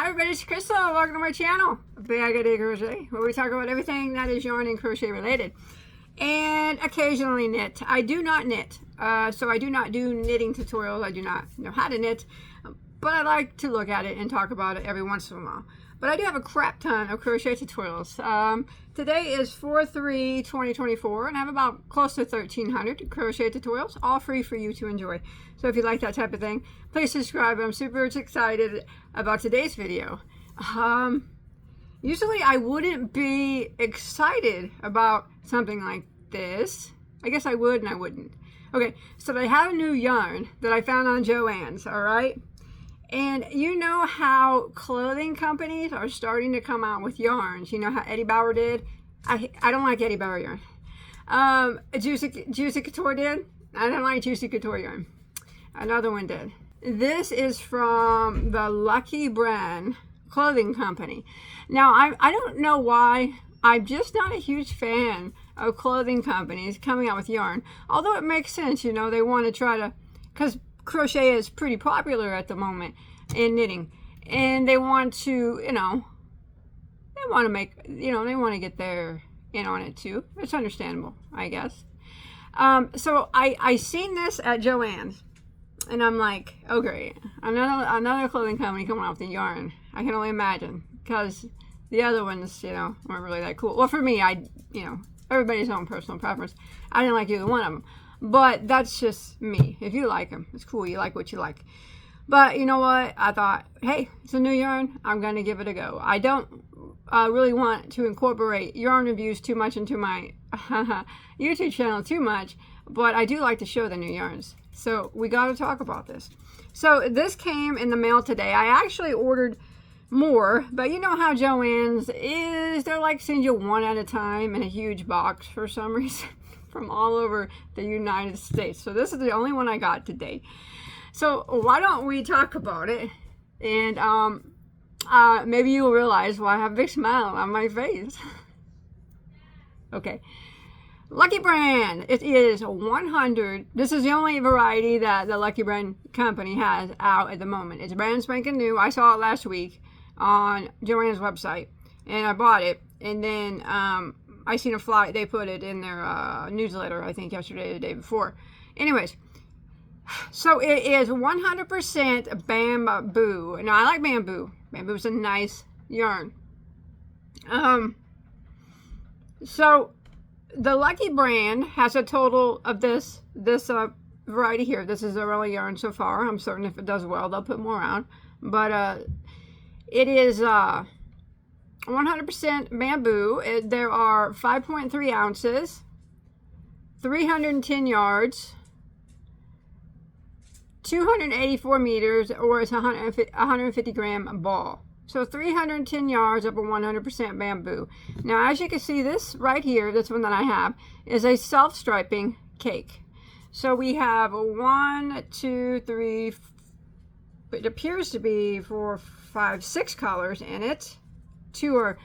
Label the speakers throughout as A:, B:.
A: Hi everybody, it's Crystal. Welcome to my channel, Bagoday Crochet, where we talk about everything that is yarn and crochet related. And occasionally knit. I do not knit, so I do not do knitting tutorials. I do not know how to knit, but I like to look at it and talk about it every once in a while. But I do have a crap ton of crochet tutorials. Today is 4/3/2024, and I have about close to 1,300 crochet tutorials, all free for you to enjoy. So if you like that type of thing, please subscribe. I'm super excited about today's video. Usually I wouldn't be excited about something like this. I guess I would and I wouldn't. Okay, so I have a new yarn that I found on Joann's, all right? And you know how clothing companies are starting to come out with yarns. You know how Eddie Bauer did? I don't like Eddie Bauer yarn. Juicy Couture did? I don't like Juicy Couture yarn. Another one did. This is from the Lucky Brand clothing company. Now, I don't know why. I'm just not a huge fan of clothing companies coming out with yarn. Although it makes sense, you know, they want to try to, because crochet is pretty popular at the moment in knitting, and they want to, you know, they want to make, you know, they want to get their in on it too. It's understandable, I guess. So I seen this at Joann's, and I'm like, oh great, another clothing company coming out with the yarn. I can only imagine, because the other ones, you know, weren't really that cool. Well, for me, you know, everybody's own personal preference. I didn't like either one of them. But that's just me. If you like them, it's cool. You like what you like. But you know what? I thought, hey, it's a new yarn. I'm going to give it a go. I don't really want to incorporate yarn reviews too much into my YouTube channel too much. But I do like to show the new yarns. So we got to talk about this. So this came in the mail today. I actually ordered more. But you know how Joann's is. They're like send you one at a time in a huge box for some reason. From all over the United States. So this is the only one I got today. So why don't we talk about it? And maybe you'll realize why I have a big smile on my face. Okay. Lucky Brand. It is 100. This is the only variety that the Lucky Brand company has out at the moment. It's brand spanking new. I saw it last week on Joann's website. And I bought it. And then I seen a flyer, they put it in their newsletter, I think yesterday or the day before. Anyways, so it is 100% bamboo. Now, I like bamboo. Bamboo is a nice yarn. So the Lucky Brand has a total of this variety here. This is a really yarn so far. I'm certain if it does well, they'll put more out. But it is 100% bamboo. There are 5.3 ounces, 310 yards, 284 meters, or it's a 150 gram ball. So 310 yards of a 100% bamboo. Now, as you can see, this right here, this one that I have, is a self-striping cake. So we have 1, 2, 3, it appears to be 4, 5, 6 colors in it. Two are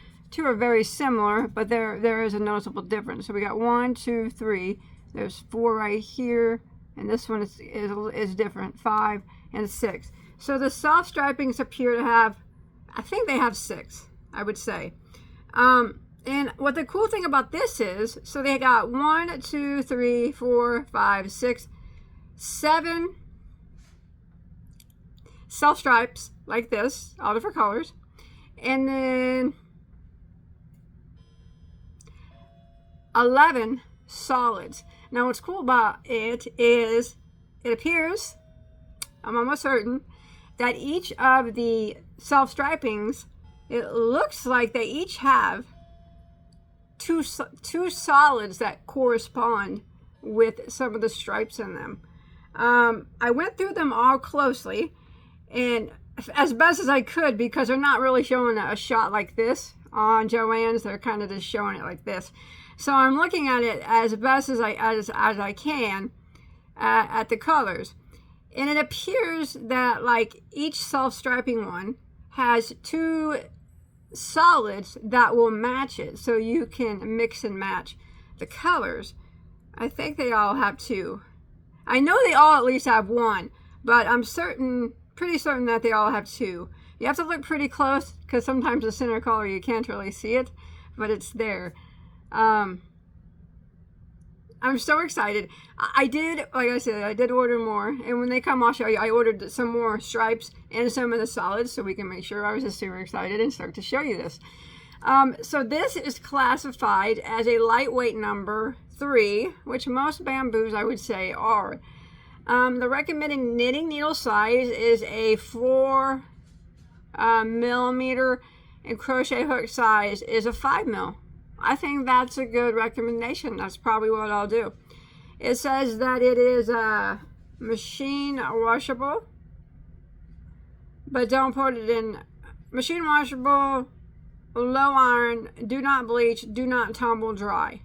A: very similar, but there is a noticeable difference. So we got 1, 2, 3. There's 4 right here, and this one is different. 5 and 6. So the soft stripings appear to have, I think they have 6, I would say. And what the cool thing about this is, so they got 1, 2, 3, 4, 5, 6, 7 self stripes like this, all different colors. And then 11 solids. Now what's cool about it is it appears, I'm almost certain, that each of the self-stripings, it looks like they each have two solids that correspond with some of the stripes in them. I went through them all closely, and as best as I could, because they're not really showing a shot like this on Joann's. They're kind of just showing it like this. So I'm looking at it as best as I can at the colors. And it appears that like each self-striping one has 2 solids that will match it. So you can mix and match the colors. I think they all have 2. I know they all at least have 1, but I'm pretty certain that they all have 2. You have to look pretty close because sometimes the center color you can't really see it, but it's there. I'm so excited. I did, like I said, I did order more, and when they come, I'll show you. I ordered some more stripes and some of the solids so we can make sure. I was just super excited and start to show you this. So this is classified as a lightweight number 3, which most bamboos I would say are. The recommended knitting needle size is a 4 millimeter, and crochet hook size is a 5 mil. I think that's a good recommendation. That's probably what I'll do. It says that it is machine washable, but don't put it in machine washable, low iron, do not bleach, do not tumble dry.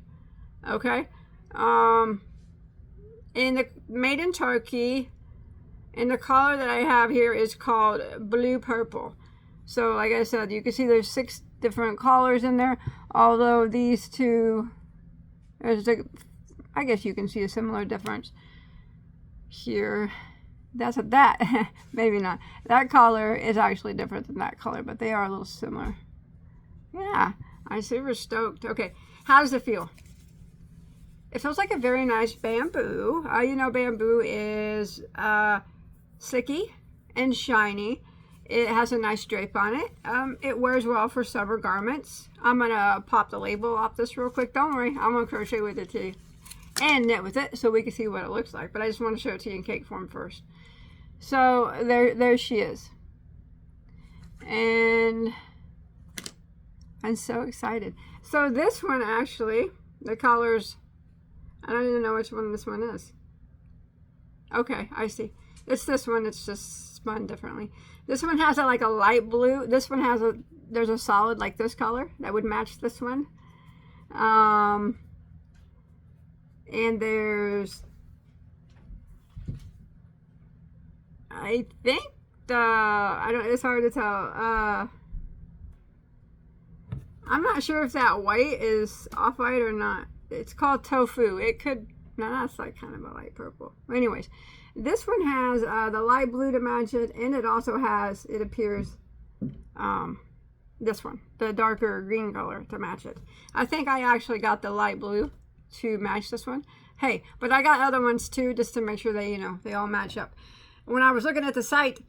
A: Okay. Made in Turkey, and the color that I have here is called blue purple. So like I said, you can see there's 6 different colors in there, although these two, I guess you can see a similar difference here. That maybe not. That color is actually different than that color, but they are a little similar. Yeah, I'm super stoked. Okay, how does it feel? It feels like a very nice bamboo. You know, bamboo is sticky and shiny. It has a nice drape on it. It wears well for summer garments. I'm going to pop the label off this real quick. Don't worry, I'm going to crochet with it too. And knit with it so we can see what it looks like. But I just want to show it to you in cake form first. So there she is. And I'm so excited. So this one actually, the colors, I don't even know which one this one is. Okay, I see. It's this one. It's just spun differently. This one has like a light blue. This one has there's a solid like this color that would match this one. And there's, I think it's hard to tell. I'm not sure if that white is off-white or not. It's called tofu. It could, no, that's like kind of a light purple. Anyways, this one has the light blue to match it, and it also has, it appears, this one, the darker green color to match it. I think I actually got the light blue to match this one. Hey, but I got other ones too, just to make sure they, you know, they all match up. When I was looking at the site,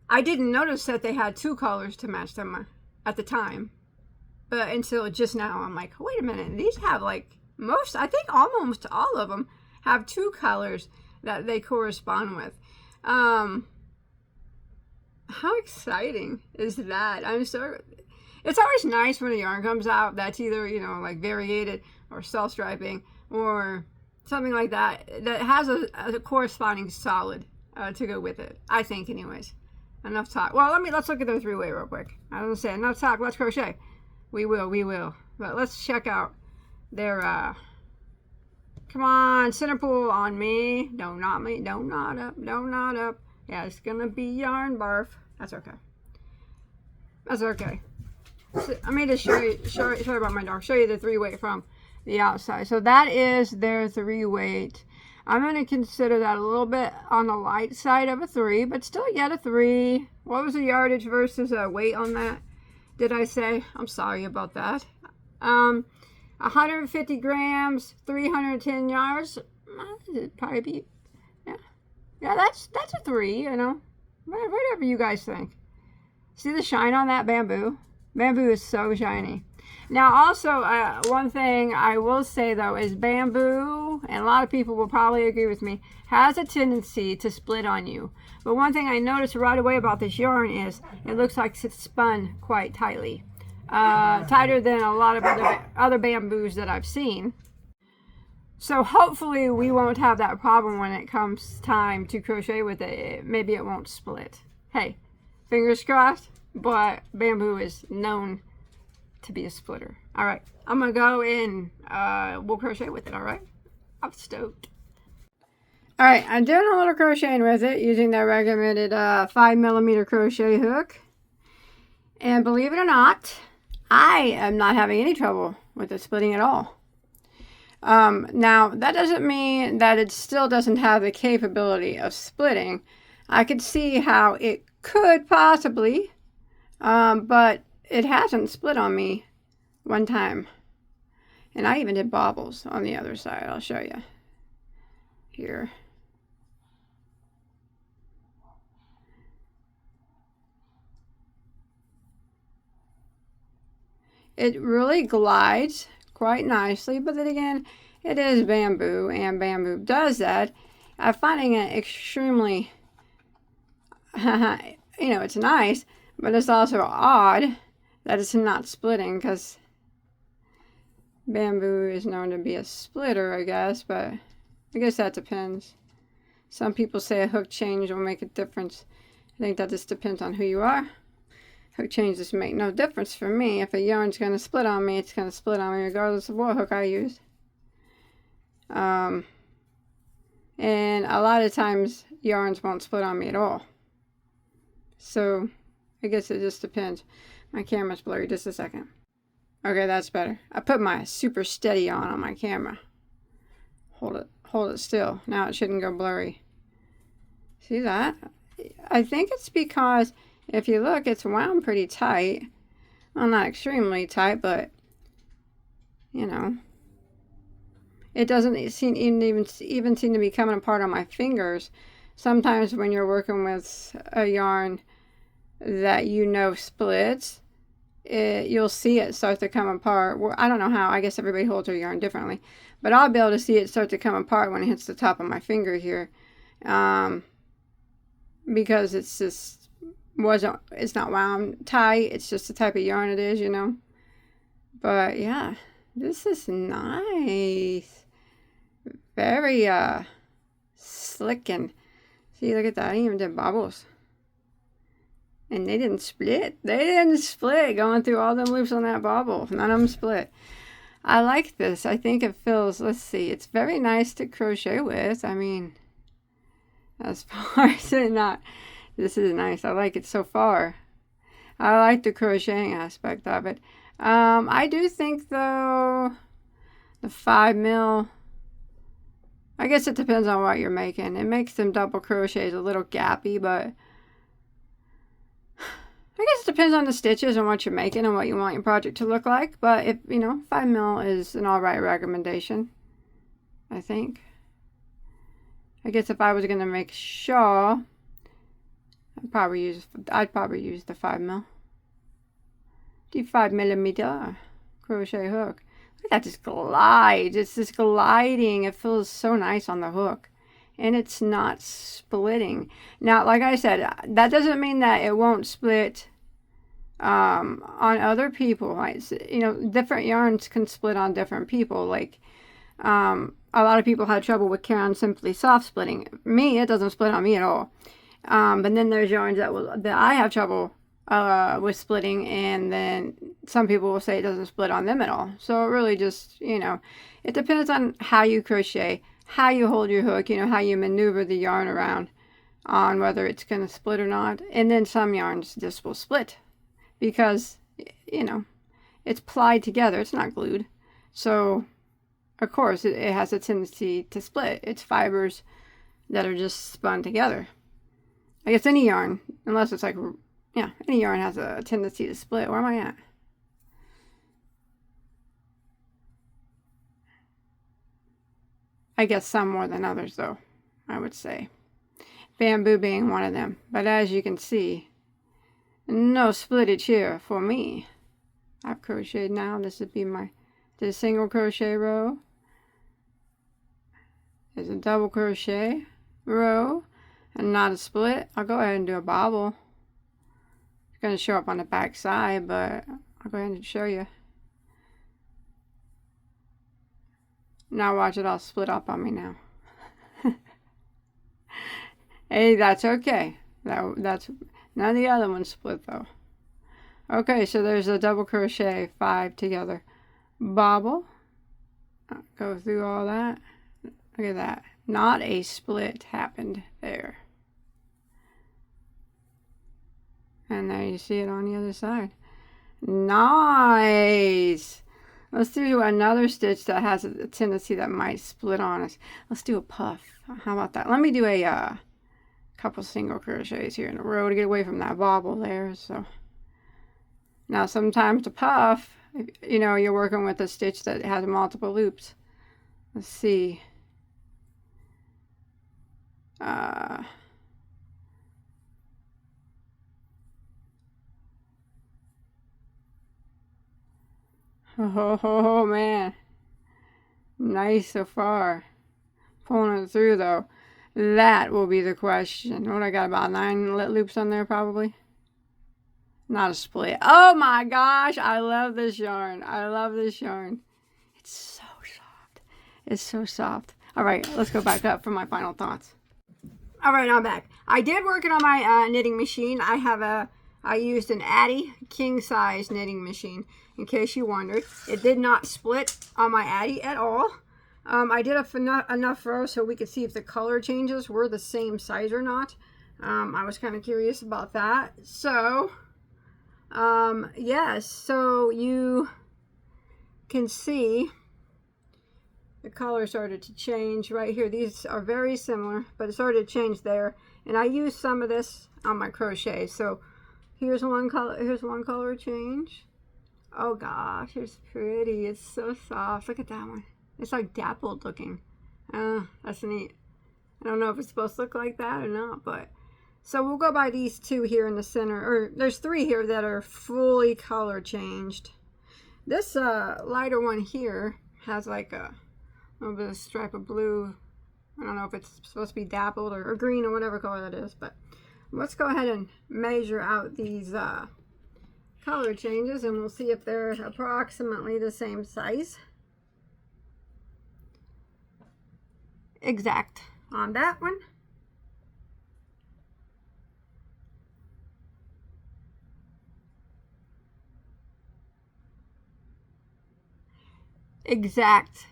A: I didn't notice that they had 2 colors to match them at the time. But until just now, I'm like, wait a minute, these have like, I think almost all of them have 2 colors that they correspond with. How exciting is that? It's always nice when a yarn comes out that's either, you know, like variegated or self-striping or something like that has a corresponding solid to go with it. I think, anyways. Enough talk. Well, let's look at the 3-way real quick. I was gonna say enough talk. Let's crochet. We will. But let's check out their. Come on, center pull on me. Don't knot me. Don't knot up. Don't knot up. Yeah, it's gonna be yarn barf. That's okay. That's okay. So, I mean, to sorry about my dog. Show you the 3-weight from the outside. So that is their 3-weight. I'm going to consider that a little bit on the light side of a 3, but still yet a 3. What was the yardage versus weight on that? Did I say? I'm sorry about that. 150 grams, 310 yards. It'd probably be, yeah. That's a 3. You know, whatever you guys think. See the shine on that bamboo? Bamboo is so shiny. Now, also, one thing I will say, though, is bamboo, and a lot of people will probably agree with me, has a tendency to split on you. But one thing I noticed right away about this yarn is it looks like it's spun quite tightly. Tighter than a lot of other bamboos that I've seen. So hopefully we won't have that problem when it comes time to crochet with it. Maybe it won't split. Hey, fingers crossed, but bamboo is known to be a splitter. All right, I'm gonna go and we'll crochet with it. All right, I'm stoked. All right, I'm doing a little crocheting with it using the recommended 5mm crochet hook, and believe it or not, I am not having any trouble with it splitting at all. Now that doesn't mean that it still doesn't have the capability of splitting. I could see how it could possibly But it hasn't split on me one time. And I even did bobbles on the other side. I'll show you here. It really glides quite nicely, but then again, it is bamboo, and bamboo does that. I'm finding it extremely, it's nice, but it's also odd that it's not splitting, because bamboo is known to be a splitter, I guess, but I guess that depends. Some people say a hook change will make a difference. I think that just depends on who you are. Hook changes make no difference for me. If a yarn's going to split on me, it's going to split on me regardless of what hook I use. And a lot of times yarns won't split on me at all. So I guess it just depends. My camera's blurry. Just a second. Okay, that's better. I put my super steady on my camera. Hold it still. Now it shouldn't go blurry. See that? I think it's because if you look, it's wound pretty tight. Well, not extremely tight, but it doesn't even seem to be coming apart on my fingers. Sometimes when you're working with a yarn that splits, you'll see it start to come apart. Well, I don't know how. I guess everybody holds their yarn differently, but I'll be able to see it start to come apart when it hits the top of my finger here, because it's not wound tight. It's just the type of yarn it is, But yeah, this is nice. Very slick, and see, look at that. I even did bobbles. And they didn't split. They didn't split going through all them loops on that bobble. None of them split. I like this. I think it feels, let's see, it's very nice to crochet with. I mean, as far as it not, this is nice. I like it so far. I like the crocheting aspect of it. I do think, though, the 5mm, I guess it depends on what you're making. It makes them double crochets a little gappy, but I guess it depends on the stitches and what you're making and what you want your project to look like. But if 5mm is an alright recommendation, I think. I guess if I was gonna make a shawl, I'd probably use the 5mm. The 5mm crochet hook. Look at that, just glides. It's just gliding. It feels so nice on the hook. And it's not splitting. Now, like I said, that doesn't mean that it won't split on other people. Like, different yarns can split on different people. Like, a lot of people have trouble with Caron Simply Soft splitting. Me, it doesn't split on me at all. But then there's yarns that I have trouble with splitting, and then some people will say it doesn't split on them at all. So it really just, it depends on how you crochet, how you hold your hook, how you maneuver the yarn around on whether it's going to split or not. And then some yarns just will split because, it's plied together. It's not glued. So, of course, it has a tendency to split. It's fibers that are just spun together. I guess any yarn, unless it's like, any yarn has a tendency to split. Where am I at? I guess some more than others, though, I would say. Bamboo being one of them. But as you can see, no splittage here for me. I've crocheted now. This would be the single crochet row. There's a double crochet row and not a split. I'll go ahead and do a bobble. It's going to show up on the back side, but I'll go ahead and show you. Now watch it all split up on me now. Hey, that's okay. That's none of the other ones split though. Okay, so there's a double crochet, 5 together. Bobble. Go through all that. Look at that. Not a split happened there. And there you see it on the other side. Nice. Let's do another stitch that has a tendency that might split on us. Let's do a puff. How about that? Let me do a couple single crochets here in a row to get away from that bobble there. So Now sometimes to puff, you know, you're working with a stitch that has multiple loops. Let's see. Oh man, nice so far. Pulling it through though, that will be the question. What I got, about 9 loops on there probably. Not a split. Oh my gosh, I love this yarn. I love this yarn. It's so soft. It's so soft. All right, let's go back up for my final thoughts. All right, I'm back. I did work it on my knitting machine. I used an Addy king size knitting machine, in case you wondered. It did not split on my Addy at all. I did enough rows so we could see if the color changes were the same size or not. I was kind of curious about that. So, yes, so you can see the color started to change right here. These are very similar, but it started to change there. And I used some of this on my crochet. So here's one color change. Oh gosh, it's pretty. It's so soft. Look at that one. It's like dappled looking. That's neat. I don't know if it's supposed to look like that or not, but so we'll go by these two here in the center. Or there's 3 here that are fully color changed. This lighter one here has like a little bit of stripe of blue. I don't know if it's supposed to be dappled or green or whatever color that is, but let's go ahead and measure out these color changes and we'll see if they're approximately the same size. Exact on that one. Exact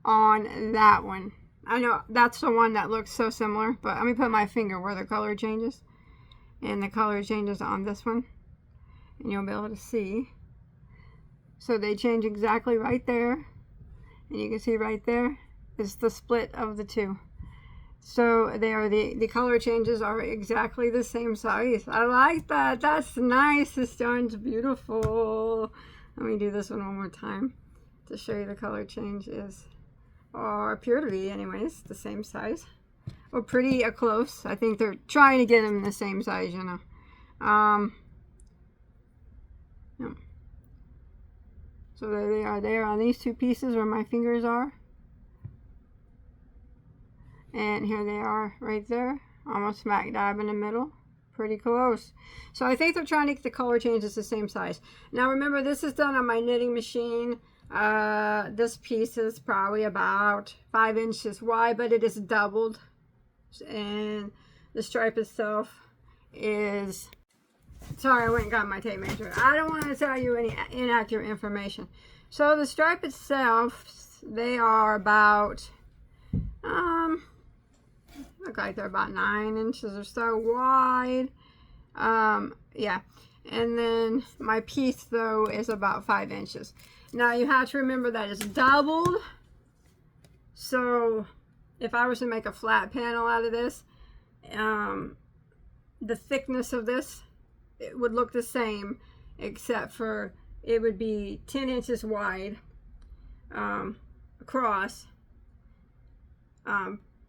A: on that one. I know that's the one that looks so similar, but let me put my finger where the color changes, and the color changes on this one, and you'll be able to see. So they change exactly right there, and you can see right there is the split of the two. So they are the color changes are exactly the same size. I like that. That's nice. This yarn's beautiful. Let me do this one more time to show you the color change is, or appear to be anyways, the same size. Or pretty close. I think they're trying to get them the same size, you know. Yeah. So there they are there on these 2 pieces where my fingers are. And here they are right there, almost smack dab in the middle. Pretty close. So I think they're trying to get the color changes the same size. Now remember, this is done on my knitting machine. This piece is probably about 5 inches wide, but it is doubled. And the stripe itself is, sorry, I went and got my tape measure. I don't want to tell you any inaccurate information. So the stripe itself, they are about, look like they're about 9 inches or so wide. Yeah. And then my piece though is about 5 inches. Now you have to remember that it's doubled. So if I was to make a flat panel out of this, the thickness of this, it would look the same, except for it would be 10 inches wide across,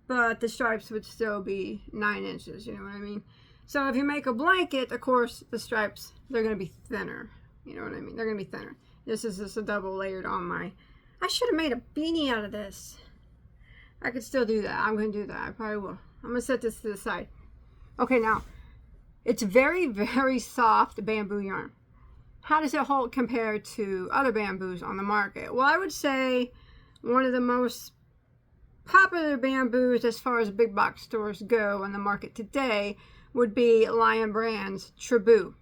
A: but the stripes would still be 9 inches, you know what I mean? So if you make a blanket, of course, the stripes, they're going to be thinner, you know what I mean? They're going to be thinner. This is just a double layered on my, I should have made a beanie out of this. I could still do that. I'm going to do that. I probably will. I'm going to set this to the side. Okay, now, it's very, very soft bamboo yarn. How does it hold compared to other bamboos on the market? Well, I would say one of the most popular bamboos as far as big box stores go on the market today would be Lion Brand's Triboo.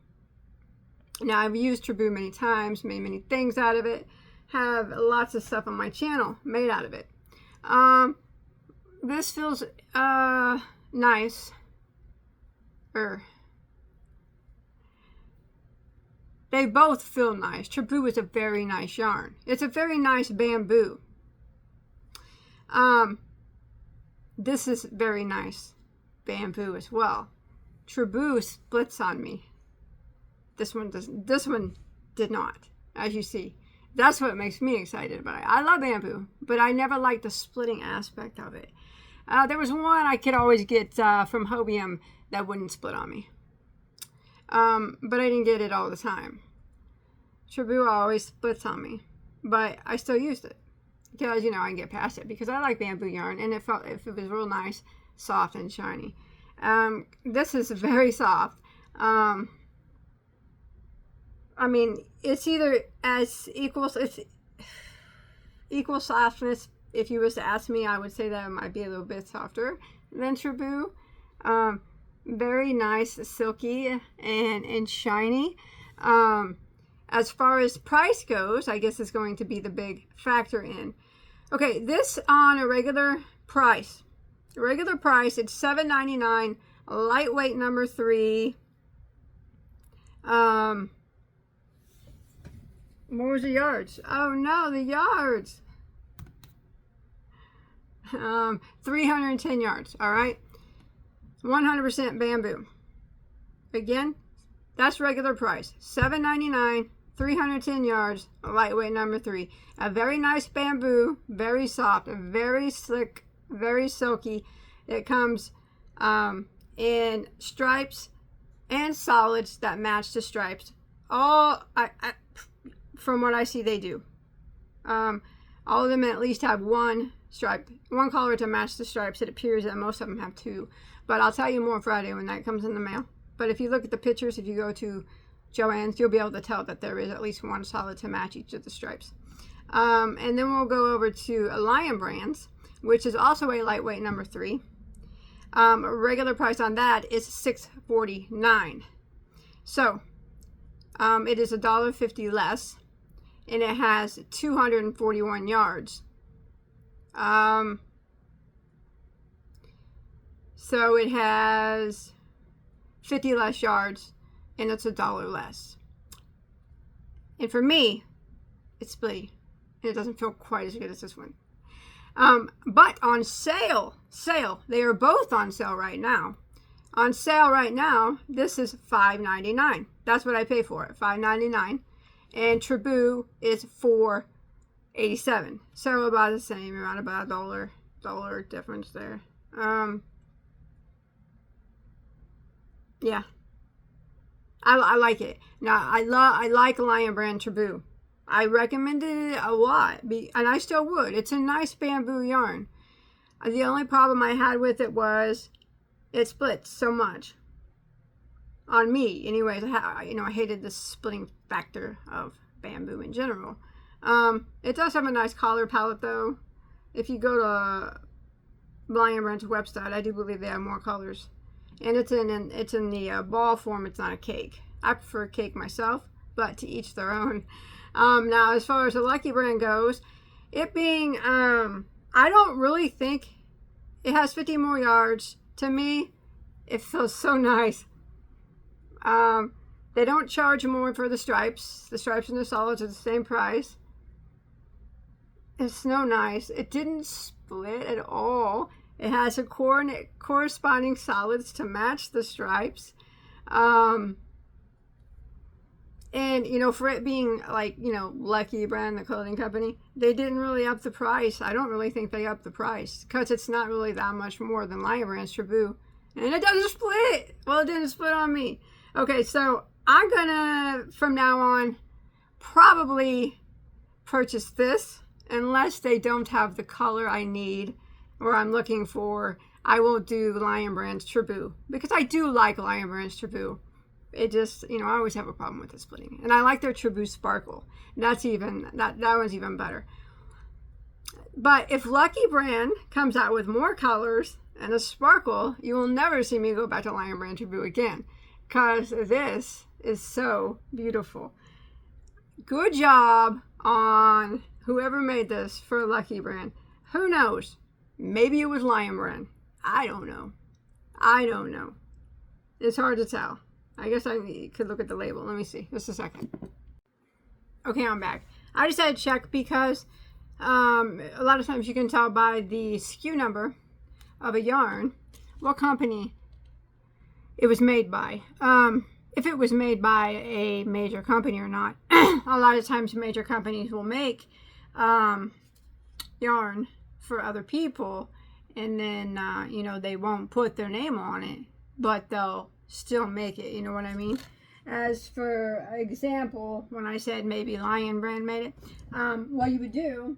A: Now, I've used Triboo many times, made many things out of it, have lots of stuff on my channel made out of it. This feels nice. They both feel nice. Triboo is a very nice yarn. It's a very nice bamboo. This is very nice bamboo as well. Triboo splits on me. This one doesn't. This one did not, as you see. That's what makes me excited about it. I love bamboo, but I never liked the splitting aspect of it. There was one I could always get from Hobium that wouldn't split on me. But I didn't get it all the time. Triboo always splits on me, but I still used it because, you know, I can get past it because I like bamboo yarn, and it was real nice, soft and shiny. This is very soft. I mean, it's either it's equal softness. If you was to ask me, I would say that it might be a little bit softer than Triboo. Very nice, silky and shiny. As far as price goes, I guess it's going to be the big factor in. Okay, this on a regular price. Regular price, it's $7.99. Lightweight number 3. What was the yards? Oh no, the yards. 310 yards. All right. 100% bamboo. Again, that's regular price. $7.99, 310 yards, lightweight number 3. A very nice bamboo, very soft, very slick, very silky. It comes in stripes and solids that match the stripes. From what I see, they do. All of them at least have one stripe, one color to match the stripes. It appears that most of them have 2. But I'll tell you more Friday when that comes in the mail. But if you look at the pictures, if you go to Joann's, you'll be able to tell that there is at least one solid to match each of the stripes. And then we'll go over to Lion Brands, which is also a lightweight number 3. Regular price on that is $6.49. So it is $1.50 less, and it has 241 yards. So it has 50 less yards, and it's $1 less. And for me, it's splitty, and it doesn't feel quite as good as this one. But on sale, they are both on sale right now. On sale right now, this is $5.99. That's what I pay for it, $5.99. And Triboo is $4.87. So about the same, around about a dollar difference there. Yeah, I like it. Now I like Lion Brand Triboo. I recommended it a lot, and I still would. It's a nice bamboo yarn. The only problem I had with it was it splits so much. On me, anyways. I hated the splitting factor of bamboo in general. It does have a nice color palette though. If you go to Lion Brand's website, I do believe they have more colors. And it's in the ball form. It's not a cake. I prefer cake myself, but to each their own. Now, as far as the Lucky Brand goes, it being, I don't really think it has 50 more yards. To me, it feels so nice. They don't charge more for the stripes. The stripes and the solids are the same price. It's so nice. It didn't split at all. It has a corresponding solids to match the stripes. And, for it being like, Lucky Brand, the clothing company, they didn't really up the price. I don't really think they upped the price because it's not really that much more than Lion Brand's Triboo. And it doesn't split. Well, it didn't split on me. Okay, so I'm going to, from now on, probably purchase this unless they don't have the color I need or I'm looking for. I will do Lion Brand's Triboo because I do like Lion Brand's Triboo. It just, I always have a problem with the splitting. And I like their Triboo Sparkle. That one's even better. But if Lucky Brand comes out with more colors and a sparkle, you will never see me go back to Lion Brand Triboo again. Because this is so beautiful. Good job on whoever made this for Lucky Brand. Who knows? Maybe it was Lion Brand. I don't know. It's hard to tell. I guess I could look at the label. Let me see. Just a second. Okay, I'm back. I just had to check because a lot of times you can tell by the SKU number of a yarn what company it was made by. if it was made by a major company or not. A lot of times major companies will make yarn for other people, and then you know, they won't put their name on it, but they'll still make it, you know what I mean? As for example, when I said maybe Lion Brand made it, what you would do,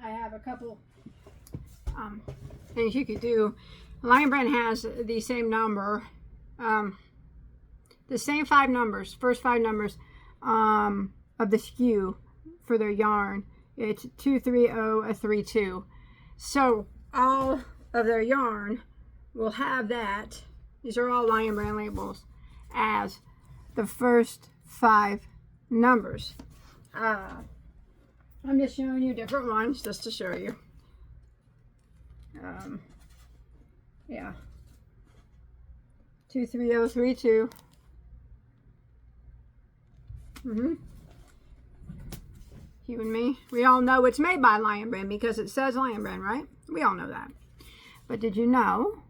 A: I have a couple things you could do. Lion Brand has the same number, the same 5 numbers, first 5 numbers of the SKU for their yarn. It's 23032. So all of their yarn will have that. These are all Lion Brand labels as the first 5 numbers. I'm just showing you different ones just to show you. Yeah, 23032. You and me, we all know it's made by Lion Brand because it says Lion Brand, right? We all know that. But did you know,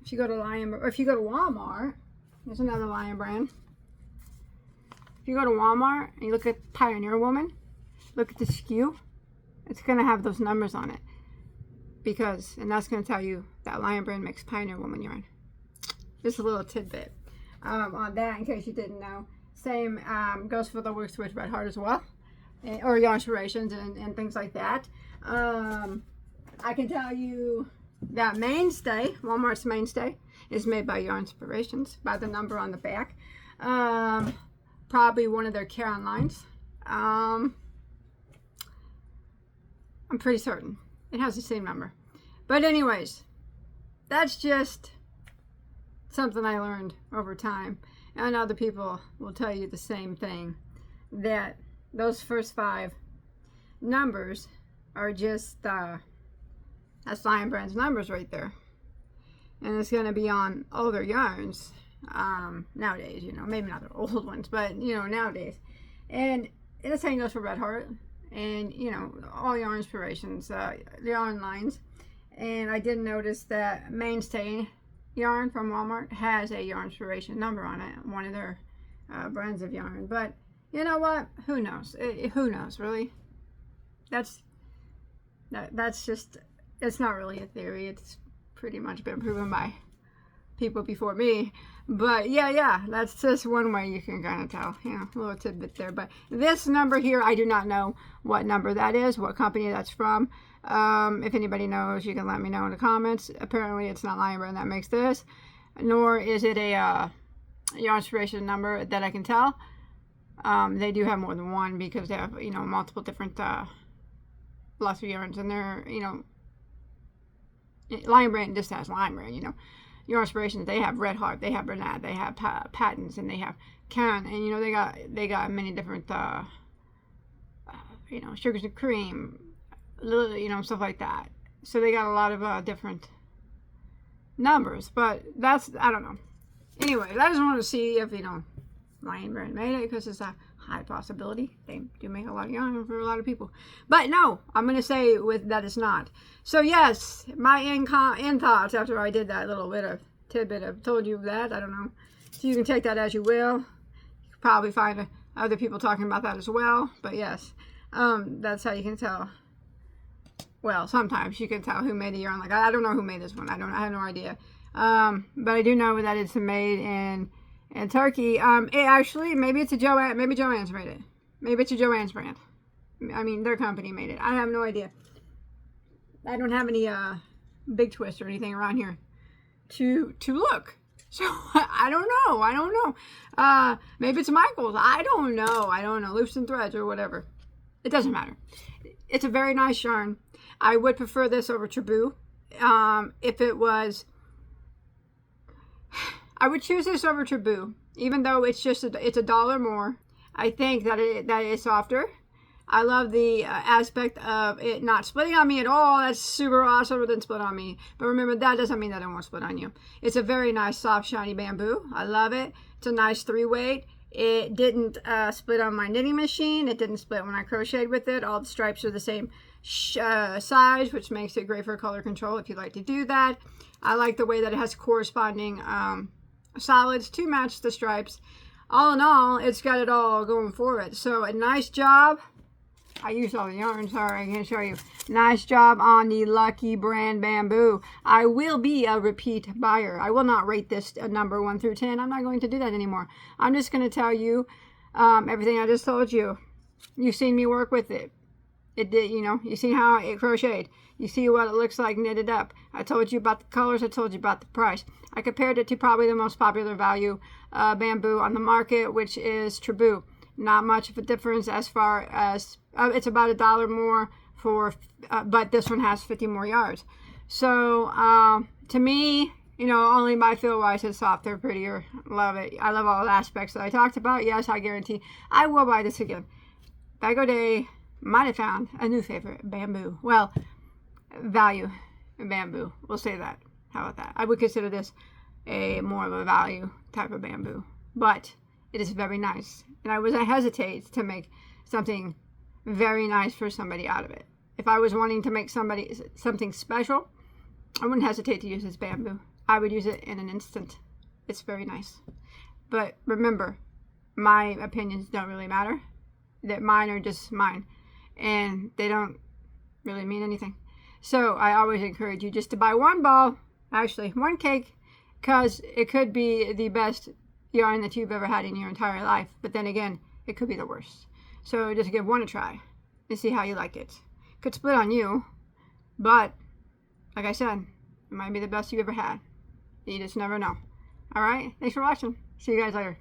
A: if you go to Walmart, there's another Lion Brand. If you go to Walmart and you look at Pioneer Woman, look at the SKU, it's going to have those numbers on it. Because, and that's going to tell you that Lion Brand makes Pioneer Woman yarn. Just a little tidbit on that in case you didn't know. Same goes for the Works with Red Heart as well. Or Yarn Inspirations and things like that. I can tell you that Mainstay, Walmart's Mainstay, is made by Yarn Inspirations, by the number on the back. Probably one of their Caron lines. I'm pretty certain. It has the same number. But anyways, that's just something I learned over time. And other people will tell you the same thing. That those first 5 numbers are just, that's Lion Brand's numbers right there. And it's going to be on older yarns nowadays, you know. Maybe not the old ones, but, you know, nowadays. And the same goes for Red Heart. And, you know, all Yarn Inspirations, yarn lines. And I did notice that Mainstay yarn from Walmart has a Yarn Inspiration number on it, one of their brands of yarn. But you know what? Who knows? Who knows, really? That's just, it's not really a theory. It's pretty much been proven by people before me. But yeah, that's just one way you can kind of tell, you know, a little tidbit there. But this number here, I do not know what number that is, what company that's from. If anybody knows, you can let me know in the comments. Apparently, it's not Lion Brand that makes this, nor is it a Yarn Inspiration number that I can tell. They do have more than one because they have, you know, multiple different lots of yarns, and they're, you know, Lion Brand just has Lion Brand, you know. Yarn Inspirations, they have Red Heart, they have Bernard, they have Patents, and they have Caron, and you know, they got many different you know, Sugars and Cream, you know, stuff like that. So they got a lot of different numbers, but that's, I don't know. Anyway, I just wanted to see if, you know, Lion Brand made it, because it's a high possibility. They do make a lot of yarn for a lot of people. But no, I'm going to say with that it's not. So yes, my end thoughts after I did that little bit of tidbit of told you that, I don't know. So you can take that as you will. You can probably find other people talking about that as well. But yes, that's how you can tell. Well, sometimes you can tell who made the yarn. Like, I don't know who made this one. I have no idea. But I do know that it's made in Turkey. It actually, maybe it's a Joanne, maybe Joann's made it. Maybe it's a Joann's brand. I mean, their company made it. I have no idea. I don't have any big twist or anything around here to look. So I don't know. Maybe it's Michael's. I don't know. Loops and threads or whatever. It doesn't matter. It's a very nice yarn. I would prefer this over Taboo. If it was, I would choose this over Taboo, even though it's just it's $1 more. I think that it is softer. I love the aspect of it not splitting on me at all. That's super awesome. It didn't split on me. But remember, that doesn't mean that it won't split on you. It's a very nice, soft, shiny bamboo. I love it. It's a nice 3-weight. It didn't split on my knitting machine. It didn't split when I crocheted with it. All the stripes are the same size, which makes it great for color control if you'd like to do that. I like the way that it has corresponding solids to match the stripes. All in all, it's got it all going for it. So a nice job. I used all the yarn, sorry, I can't show you. Nice job on the Lucky brand bamboo. I will be a repeat buyer. I will not rate this a number 1 through 10. I'm not going to do that anymore. I'm just going to tell you everything I just told you. You've seen me work with it. It did, you know, you see how it crocheted. You see what it looks like knitted up. I told you about the colors. I told you about the price. I compared it to probably the most popular value bamboo on the market, which is Taboo. Not much of a difference as far as it's about $1 more for, but this one has 50 more yards. So to me, you know, only my feel wise is softer, prettier. Love it. I love all the aspects that I talked about. Yes, I guarantee I will buy this again. Bagoday might have found a new favorite, bamboo. Well, value bamboo. We'll say that. How about that? I would consider this a more of a value type of bamboo, but it is very nice, and I wouldn't hesitate to make something very nice for somebody out of it. If I was wanting to make somebody something special, I wouldn't hesitate to use this bamboo. I would use it in an instant. It's very nice. But remember, my opinions don't really matter. That mine are just mine, and they don't really mean anything. So I always encourage you just to buy one ball, actually one cake, because it could be the best yarn that you've ever had in your entire life. But then again, it could be the worst. So just give one a try and see how you like it. Could split on you, but like I said, it might be the best you've ever had. You just never know. All right, thanks for watching. See you guys later.